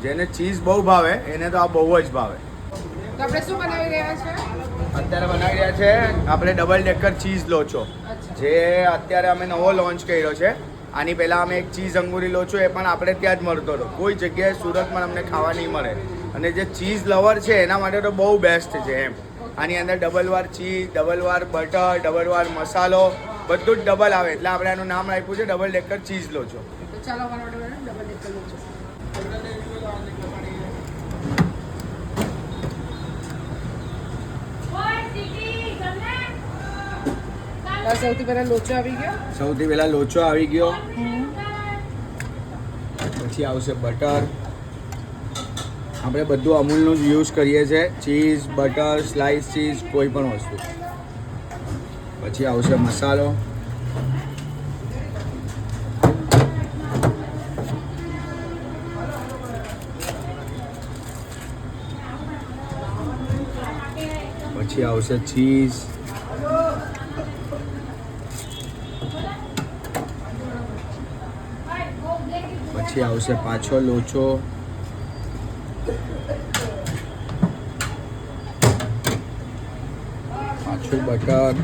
જેને ચીઝ બહુ ભાવે એને તો આ બહુ જ ભાવે. તો આપણે શું બનાવી રહ્યા છે? અત્યારે બનાવી રહ્યા છે આપણે ડબલ ડેકર ચીઝ લોચો, જે અત્યારે અમે નવો લોન્ચ કર્યો છે. આની પહેલાં અમે એક ચીઝ અંગૂરી લોચો એ પણ આપણે ત્યાં જ મળતો હતો, કોઈ જગ્યાએ સુરતમાં અમને ખાવા નહીં મળે. અને જે ચીઝ લવર છે એના માટે તો બહુ બેસ્ટ છે એમ. આની અંદર ડબલ વાર ચીઝ, ડબલ વાર બટર, ડબલ વાર મસાલો બધું જ ડબલ આવે, એટલે આપણે આનું નામ આપ્યું છે ડબલ ડેકર ચીઝ લોચો. તો ચાલો અમારો ડબલ ડેકર લોચો. સૌથી પહેલા લોચો આવી ગયો. સૌથી પહેલા લોચો આવી ગયો, પછી આવશે બટર. આપણે બધું અમૂલનું જ યુઝ કરીએ છીએ, ચીઝ, બટર, સ્લાઇસ ચીઝ, કોઈ પણ વસ્તુ. પછી આવશે મસાલો, પછી આવશે ચીઝ, પછી આવશે પાછો લોચો, પાછું બટર,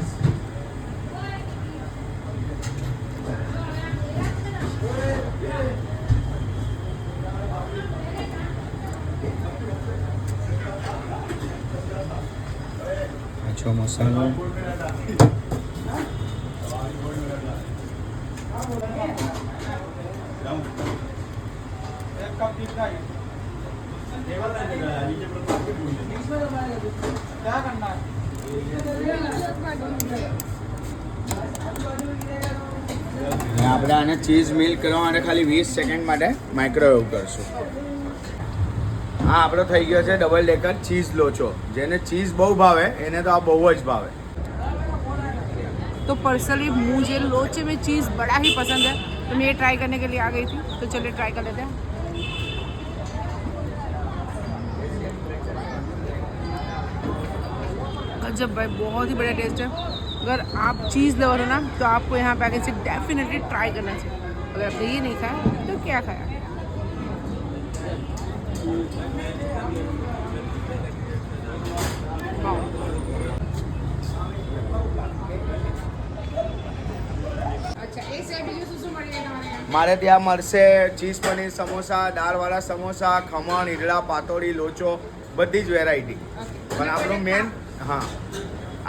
પાછો મસાલો, આપણે આને ચીઝ મિલ્ક કરવા માટે ખાલી 20 સેકન્ડ માટે માઇક્રોવેવ કરશું. હા, આપણો થઈ ગયો છે ડબલ ડેકર ચીઝ લોચો. જેને ચીઝ બહુ ભાવે એને તો આ બહુ જ ભાવે. तो पर्सनली मुझे लोचे में चीज़ बड़ा ही पसंद है, तो मैं ये ट्राई करने के लिए आ गई थी. तो चलिए ट्राई कर लेते हैं. गजब भाई, बहुत ही बढ़िया टेस्ट है. अगर आप चीज़ लवर हो ना तो आपको यहाँ पे आके से डेफिनेटली ट्राई करना चाहिए. अगर आपने ये नहीं खाया तो क्या खाया. મારે ત્યાં મળશે ચીઝ પનીર સમોસા, દાળવાળા સમોસા, ખમણ, ઈડલા, પાતોડી, લોચો, બધી જ વેરાયટી. પણ આપણું મેન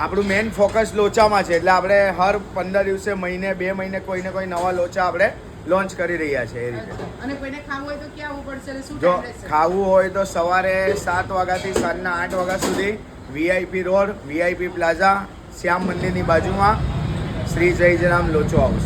આપણું મેન ફોકસ લોચામાં છે, એટલે આપણે હર 15 દિવસે, મહિને, 2 મહિને કોઈને કોઈ નવા લોચા આપણે લોન્ચ કરી રહ્યા છે એ રીતે. અને કોઈને ખાવું હોય તો ક્યાં આવવું પડશે અને શું જો ટાઈમ રહેશે? ખાવું હોય તો સવારે 7 વાગ્યાથી સાંજના 8 વાગ્યા સુધી VIP રોડ, VIP પ્લાઝા, શ્યામ મંદિરની બાજુમાં શ્રી જય જયરામ લોચો હાઉસ.